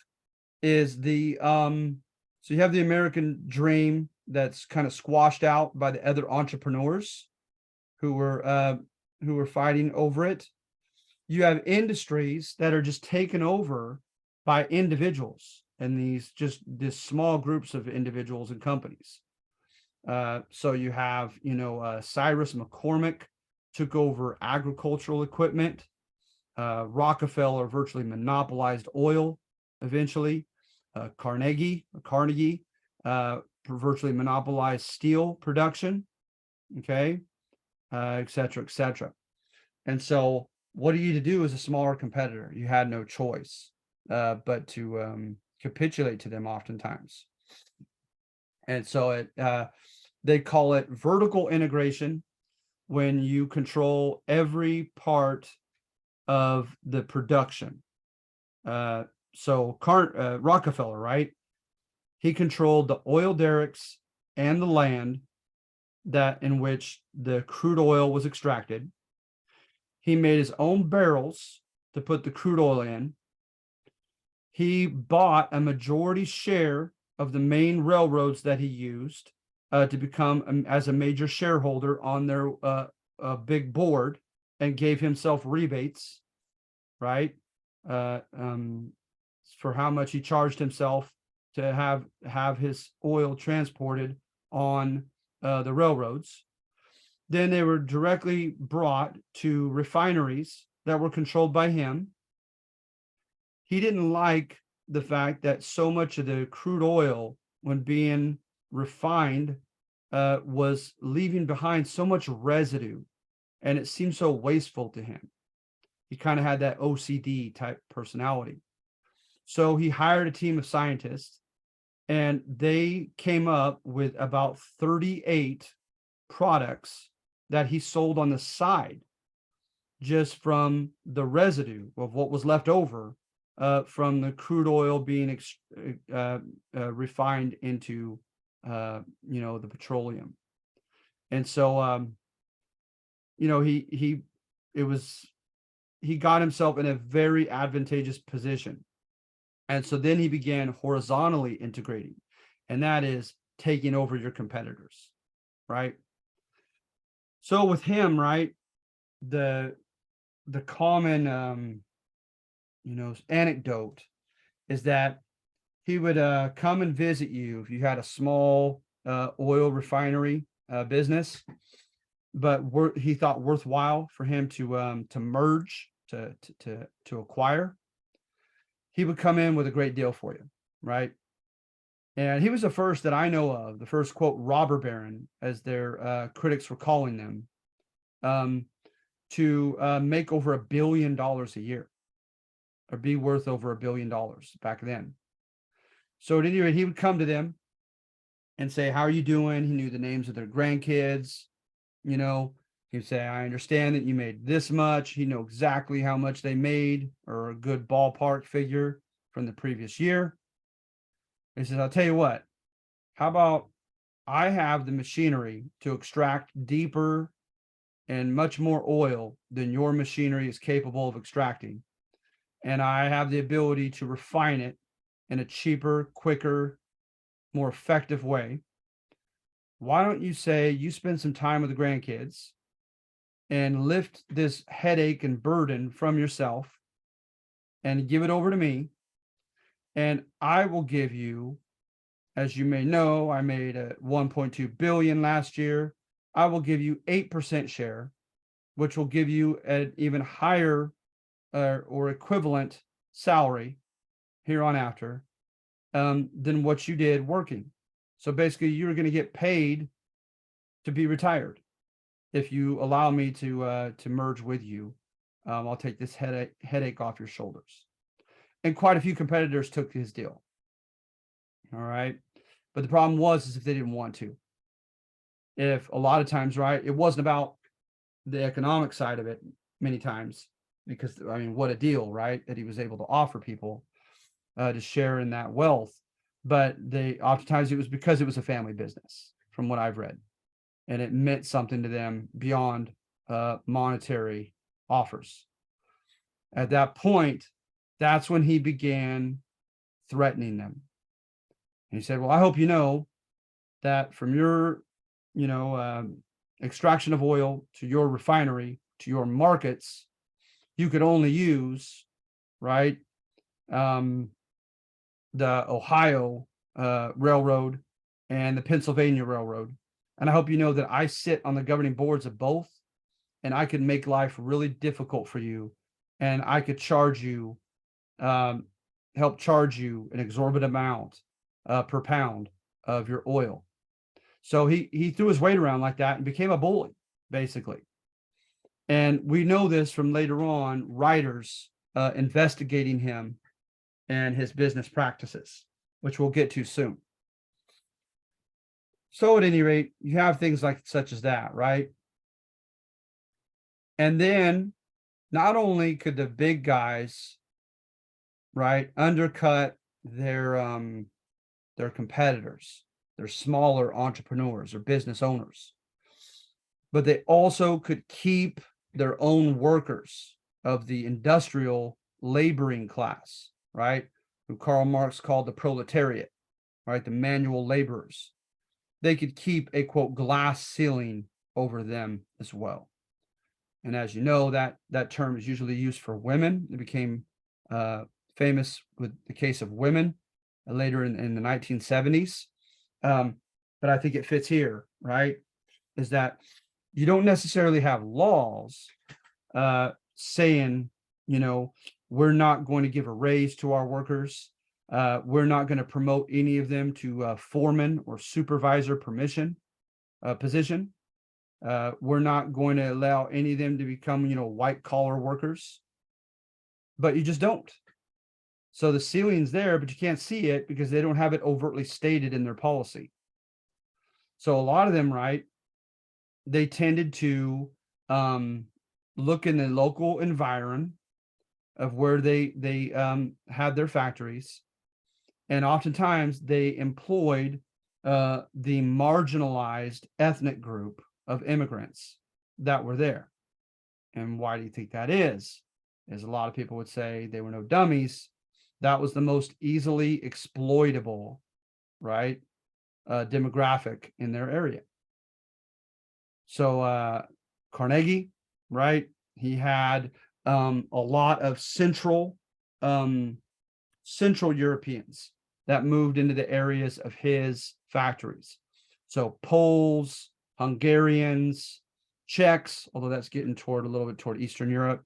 so you have the American dream that's kind of squashed out by the other entrepreneurs who were fighting over it. You have industries that are just taken over by individuals, and this small groups of individuals and companies. So you have, Cyrus McCormick took over agricultural equipment. Rockefeller virtually monopolized oil eventually. Carnegie virtually monopolized steel production. Okay. Et cetera, et cetera. And so what are you to do as a smaller competitor? You had no choice but to capitulate to them oftentimes. And so they call it vertical integration when you control every part of the production. So Rockefeller, right? He controlled the oil derricks and the land in which the crude oil was extracted. He made his own barrels to put the crude oil in. He bought a majority share of the main railroads that he used to become as a major shareholder on their big board, and gave himself rebates, right? Uh, um, for how much he charged himself to have his oil transported on the railroads. Then they were directly brought to refineries that were controlled by him. He didn't like the fact that so much of the crude oil, when being refined, was leaving behind so much residue, and it seemed so wasteful to him. He kind of had that OCD type personality. So he hired a team of scientists, and they came up with about 38 products that he sold on the side, just from the residue of what was left over from the crude oil being refined into the petroleum. And so he got himself in a very advantageous position. And so then he began horizontally integrating, and that is taking over your competitors, right? So with him, right, the common anecdote is that he would come and visit you if you had a small oil refinery business, but he thought worthwhile for him to merge, to acquire. He would come in with a great deal for you, right? And he was the first that I know of, the first, quote, robber baron, as their critics were calling them, to make over $1 billion a year, or be worth over $1 billion back then. So at any rate, he would come to them and say, "How are you doing?" He knew the names of their grandkids. He'd say, "I understand that you made this much." He knew exactly how much they made, or a good ballpark figure from the previous year. He says, "I'll tell you what, how about I have the machinery to extract deeper and much more oil than your machinery is capable of extracting. And I have the ability to refine it in a cheaper, quicker, more effective way. Why don't you say you spend some time with the grandkids and lift this headache and burden from yourself and give it over to me, and I will give you, as you may know, I made a 1.2 billion last year. I will give you 8% share, which will give you an even higher or equivalent salary here on after than what you did working. So basically, you're going to get paid to be retired if you allow me to merge with you. I'll take this headache off your shoulders." And quite a few competitors took his deal. All right. But the problem is if they didn't want to. If a lot of times, right, it wasn't about the economic side of it many times, because, I mean, what a deal, right, that he was able to offer people to share in that wealth. But oftentimes it was because it was a family business, from what I've read, and it meant something to them beyond monetary offers. At that point, that's when he began threatening them. And he said, "Well, I hope you know that from your, extraction of oil to your refinery to your markets, you could only use, right, the Ohio Railroad and the Pennsylvania Railroad. And I hope you know that I sit on the governing boards of both, and I could make life really difficult for you, and I could help charge you an exorbitant amount per pound of your oil." So he threw his weight around like that and became a bully, basically. And we know this from later on writers investigating him and his business practices, which we'll get to soon. So at any rate, you have things like such as that, right? And then not only could the big guys, right, undercut their competitors, their smaller entrepreneurs or business owners, but they also could keep their own workers of the industrial laboring class, right, who Karl Marx called the proletariat. right? The manual laborers. They could keep a, quote, glass ceiling over them as well. And as you know, that term is usually used for women. It became famous with the case of women later in the 1970s. But I think it fits here, right? Is that you don't necessarily have laws saying, we're not going to give a raise to our workers. We're not going to promote any of them to foreman or supervisor position. We're not going to allow any of them to become, white collar workers. But you just don't. So the ceiling's there, but you can't see it because they don't have it overtly stated in their policy. So a lot of them, right, they tended to look in the local environment of where they had their factories, and oftentimes they employed the marginalized ethnic group of immigrants that were there. And why do you think that is? As a lot of people would say, they were no dummies. That was the most easily exploitable, right, demographic in their area. So Carnegie, right, he had a lot of Central Europeans that moved into the areas of his factories. So Poles, Hungarians, Czechs, although that's getting a little bit toward Eastern Europe,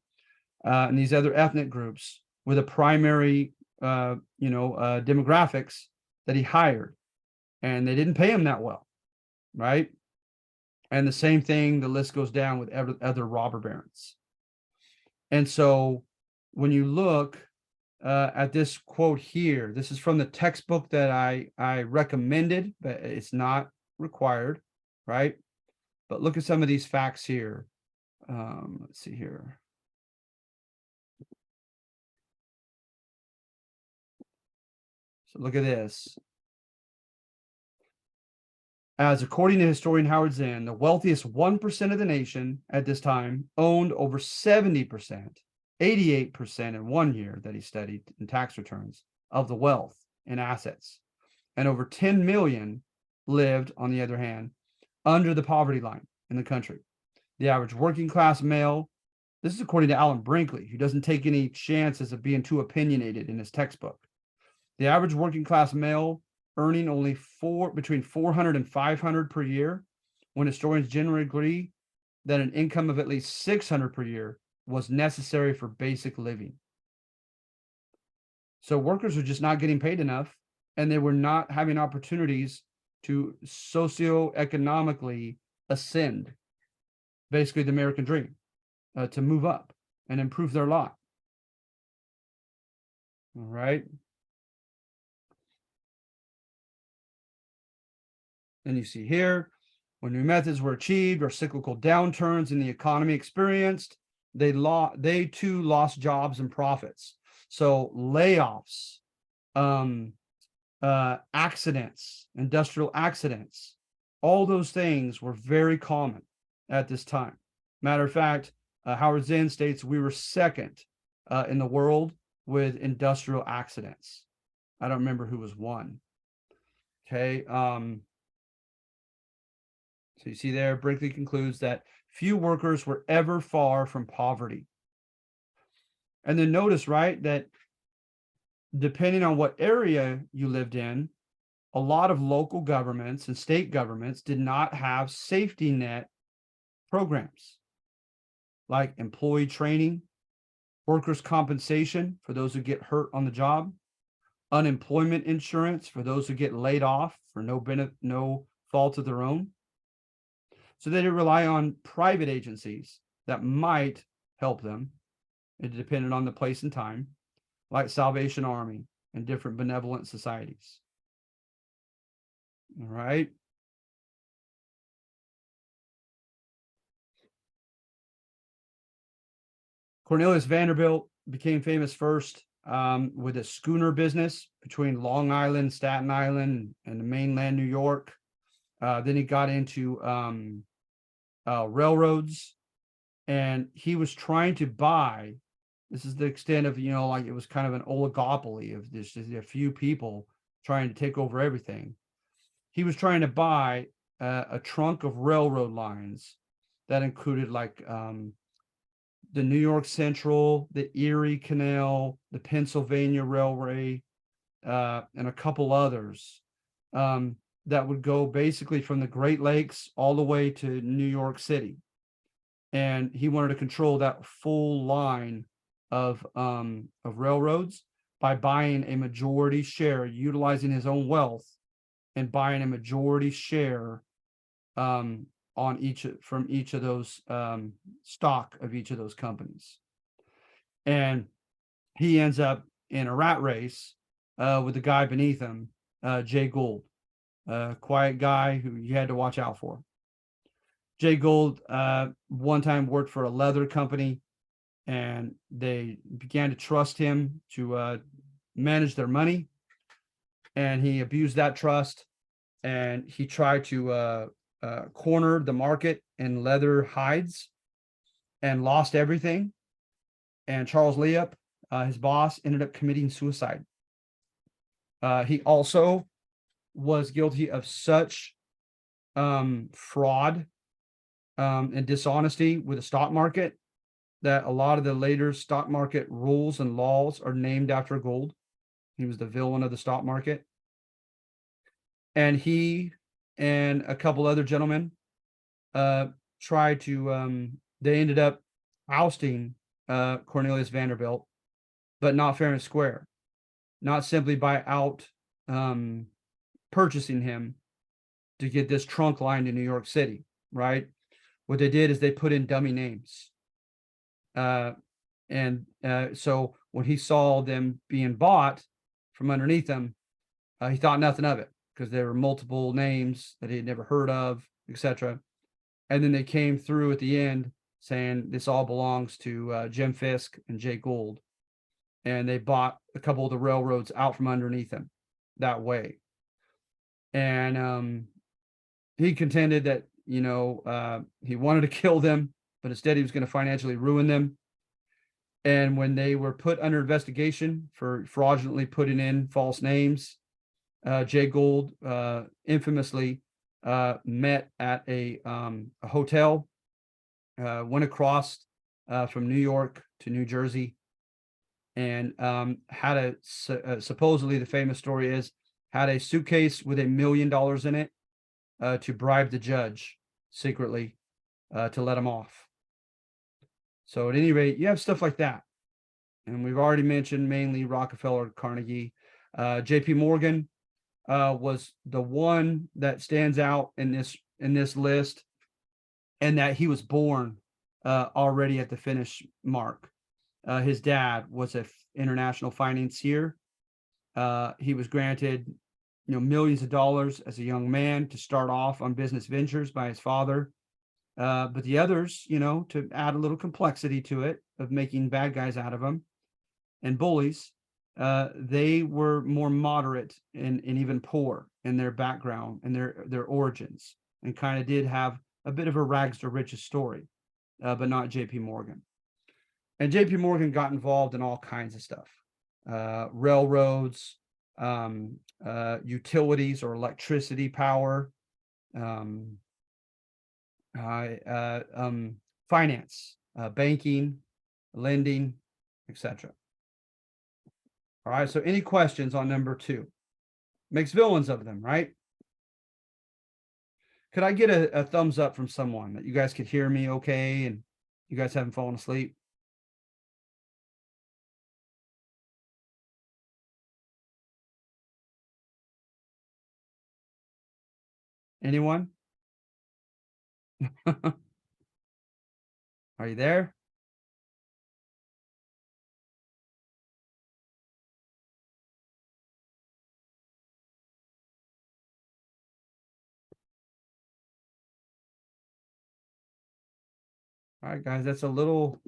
and these other ethnic groups were the primary, demographics that he hired, and they didn't pay him that well, right? And the same thing, the list goes down with other robber barons. And so when you look at this quote here, this is from the textbook that I recommended, but it's not required, right? But look at some of these facts here. Let's see here. So look at this. As according to historian Howard Zinn, the wealthiest 1% of the nation at this time owned over 70%, 88% in 1 year that he studied in tax returns of the wealth and assets. And over 10 million lived, on the other hand, under the poverty line in the country. The average working class male, this is according to Alan Brinkley, who doesn't take any chances of being too opinionated in his textbook. The average working class male earning only between 400 and 500 per year, when historians generally agree that an income of at least 600 per year was necessary for basic living. So workers were just not getting paid enough, and they were not having opportunities to socioeconomically ascend, basically the American dream, to move up and improve their lot. All right. And you see here, when new methods were achieved or cyclical downturns in the economy experienced, they too lost jobs and profits. So layoffs, accidents, industrial accidents, all those things were very common at this time. Matter of fact, Howard Zinn states we were second in the world with industrial accidents. I don't remember who was one. Okay. So you see there, Brinkley concludes that few workers were ever far from poverty. And then notice, right, that depending on what area you lived in, a lot of local governments and state governments did not have safety net programs like employee training, workers' compensation for those who get hurt on the job, unemployment insurance for those who get laid off for no fault of their own. So they rely on private agencies that might help them. It depended on the place and time, like Salvation Army and different benevolent societies. All right. Cornelius Vanderbilt became famous first with a schooner business between Long Island, Staten Island, and the mainland New York. Then he got into railroads, and he was trying to buy. This is the extent of, like it was kind of an oligopoly of just a few people trying to take over everything. He was trying to buy a trunk of railroad lines that included like the New York Central, the Erie Canal, the Pennsylvania Railway, and a couple others that would go basically from the Great Lakes all the way to New York City. And he wanted to control that full line of railroads by buying a majority share, utilizing his own wealth and buying a majority share on from each of those stock of each of those companies. And he ends up in a rat race with the guy beneath him, Jay Gould, a quiet guy who you had to watch out for. Jay Gould one time worked for a leather company, and they began to trust him to manage their money, and he abused that trust, and he tried to corner the market in leather hides and lost everything. And Charles Leop, his boss, ended up committing suicide. He also was guilty of such fraud and dishonesty with the stock market that a lot of the later stock market rules and laws are named after Gould. He was the villain of the stock market. And he and a couple other gentlemen tried to, they ended up ousting Cornelius Vanderbilt, but not fair and square, not simply by out purchasing him to get this trunk line to New York City, right? What they did is they put in dummy names. So when he saw them being bought from underneath him, he thought nothing of it because there were multiple names that he had never heard of, etc. And then they came through at the end saying this all belongs to Jim Fisk and Jay Gould. And they bought a couple of the railroads out from underneath him that way. And he contended that, he wanted to kill them, but instead he was going to financially ruin them. And when they were put under investigation for fraudulently putting in false names, Jay Gould infamously met at a hotel, went across from New York to New Jersey, and had supposedly the famous story is had a suitcase with $1 million in it to bribe the judge secretly to let him off. So at any rate, you have stuff like that. And we've already mentioned mainly Rockefeller, Carnegie. JP Morgan was the one that stands out in this list, and that he was born already at the finish mark. His dad was an international financier. He was granted millions of dollars as a young man to start off on business ventures by his father. But the others, to add a little complexity to it of making bad guys out of them and bullies, they were more moderate and even poor in their background and their origins, and kind of did have a bit of a rags to riches story, but not JP Morgan. And JP Morgan got involved in all kinds of stuff, railroads, utilities or electricity power, finance, banking, lending, etc. All right, so any questions on number 2? Makes villains of them, right? Could I get a thumbs up from someone that you guys could hear me okay and you guys haven't fallen asleep? Anyone? Are you there? All right, guys, that's a little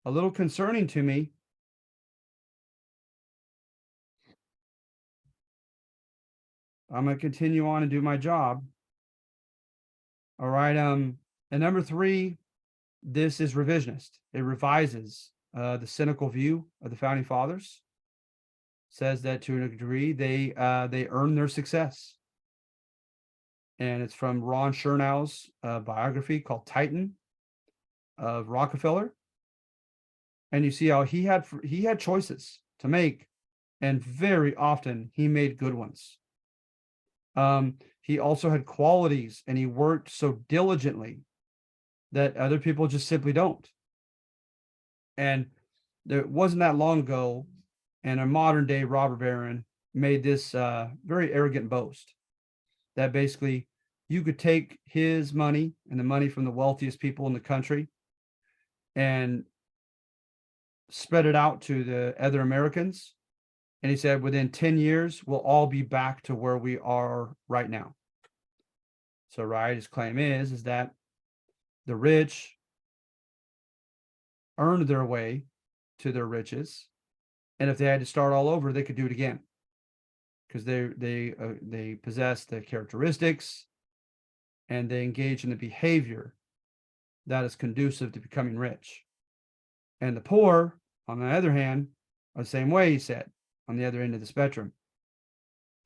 concerning to me. I'm going to continue on and do my job. All right. And number 3, this is revisionist. It revises the cynical view of the founding fathers. says that to a degree they earn their success. And it's from Ron Chernow's biography called Titan of Rockefeller. And you see how he had choices to make, and very often he made good ones. He also had qualities, and he worked so diligently that other people just simply don't. And it wasn't that long ago, and a modern day robber baron made this very arrogant boast that basically you could take his money and the money from the wealthiest people in the country and spread it out to the other Americans. And he said, within 10 years, we'll all be back to where we are right now. So, right, his claim is that the rich earned their way to their riches, and if they had to start all over, they could do it again, because they possess the characteristics and they engage in the behavior that is conducive to becoming rich. And the poor, on the other hand, are the same way, he said, on the other end of the spectrum,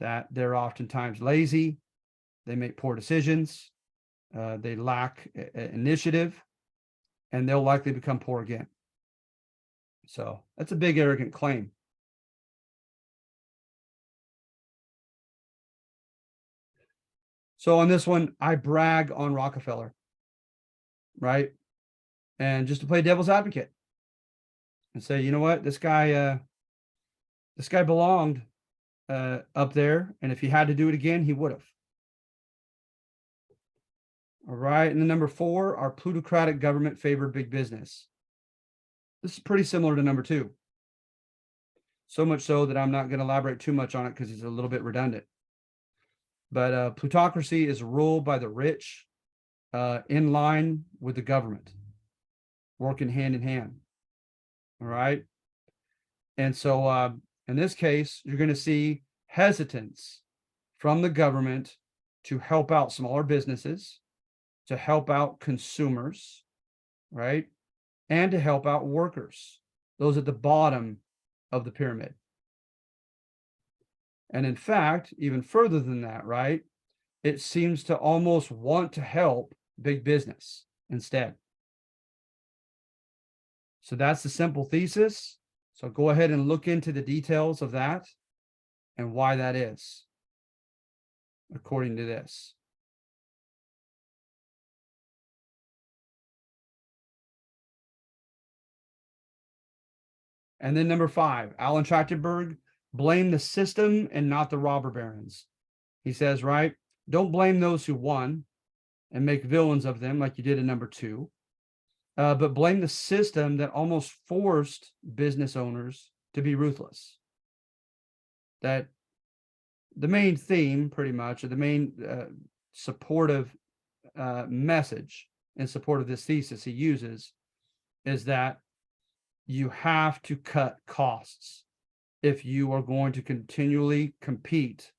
that they're oftentimes lazy, they make poor decisions, they lack initiative, and they'll likely become poor again. So that's a big, arrogant claim. So on this one, I brag on Rockefeller, right? And just to play devil's advocate and say, you know what, this guy belonged up there, and if he had to do it again, he would have. All right, and then number 4, our plutocratic government favored big business. This is pretty similar to number 2. So much so that I'm not going to elaborate too much on it because it's a little bit redundant. But plutocracy is ruled by the rich in line with the government, working hand in hand. All right. And so in this case, you're going to see hesitance from the government to help out smaller businesses, to help out consumers, right? And to help out workers, those at the bottom of the pyramid. And in fact, even further than that, right? It seems to almost want to help big business instead. So that's the simple thesis. So go ahead and look into the details of that and why that is, according to this. And then number 5, Alan Trachtenberg, blame the system and not the robber barons. He says, right, don't blame those who won and make villains of them like you did in number 2, but blame the system that almost forced business owners to be ruthless. That the main theme, pretty much, or the main supportive message in support of this thesis he uses is that you have to cut costs if you are going to continually compete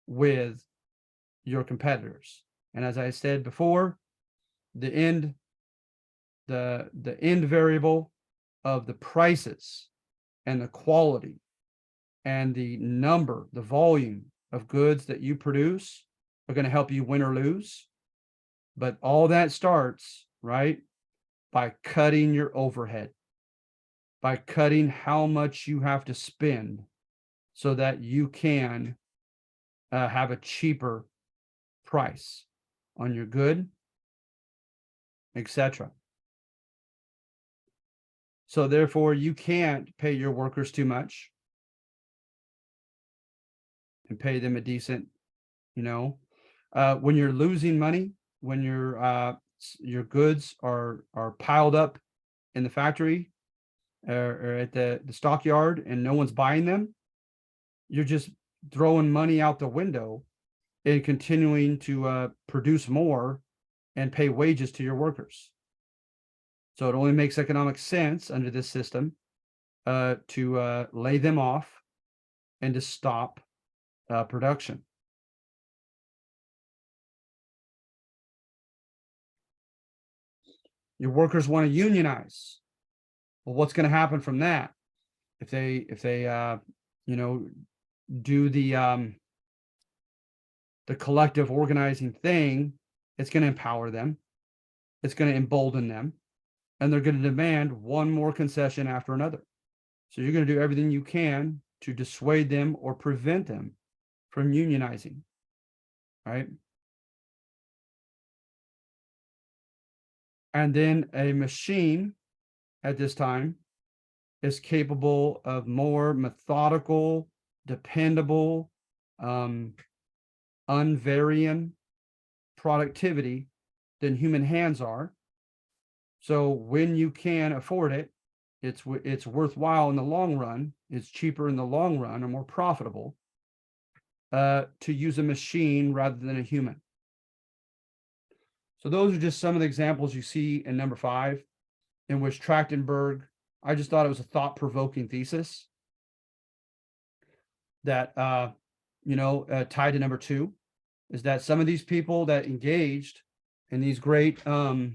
with your competitors. And as I said before, the end variable of the prices and the quality and the number, the volume of goods that you produce are going to help you win or lose. But all that starts, right, by cutting your overhead, by cutting how much you have to spend so that you can have a cheaper price on your good, etc. So therefore, you can't pay your workers too much and pay them a decent, when you're losing money, when your goods are piled up in the factory or at the stockyard and no one's buying them, you're just throwing money out the window and continuing to produce more and pay wages to your workers. So it only makes economic sense under this system to lay them off and to stop production. Your workers want to unionize. Well, what's going to happen from that? If they do the collective organizing thing, it's going to empower them. It's going to embolden them, and they're going to demand one more concession after another. So you're going to do everything you can to dissuade them or prevent them from unionizing, right? And then a machine at this time is capable of more methodical, dependable, unvarying productivity than human hands are. So when you can afford it, it's worthwhile in the long run. It's cheaper in the long run, or more profitable to use a machine rather than a human. So those are just some of the examples you see in number 5, in which Trachtenberg, I just thought it was a thought-provoking thesis that tied to number 2, is that some of these people that engaged in these great I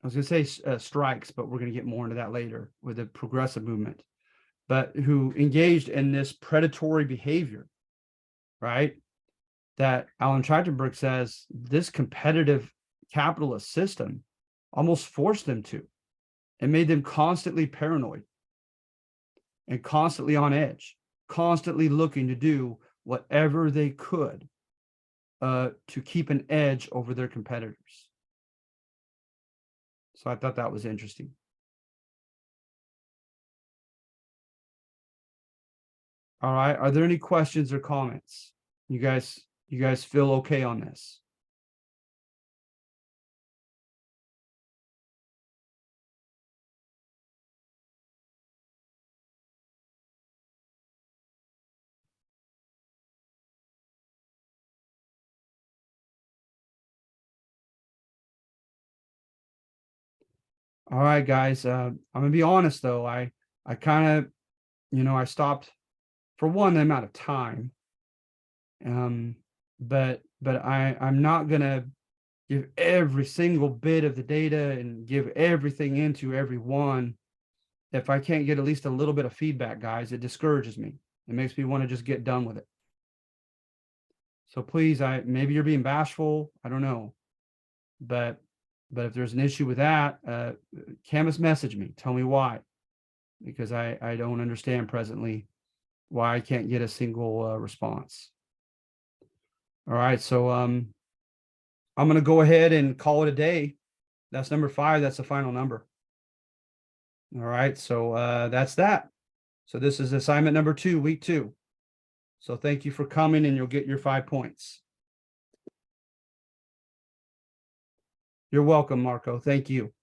was going to say strikes, but we're going to get more into that later with the progressive movement, but who engaged in this predatory behavior, right? That Alan Trachtenberg says this competitive capitalist system almost forced them to. It made them constantly paranoid and constantly on edge, constantly looking to do whatever they could to keep an edge over their competitors. So I thought that was interesting. All right. Are there any questions or comments? You guys feel okay on this? All right, guys. I'm gonna be honest though. I kind of, I stopped for one, the amount of time. But I'm not gonna give every single bit of the data and give everything into every one. If I can't get at least a little bit of feedback, guys, it discourages me. It makes me want to just get done with it. So please, maybe you're being bashful. I don't know, but if there's an issue with that, Camus, message me. Tell me why, because I don't understand presently why I can't get a single response. All right, so I'm going to go ahead and call it a day. That's number 5. That's the final number. All right, so that's that. So this is assignment number 2, week 2. So thank you for coming, and you'll get your 5 points. You're welcome, Marco. Thank you.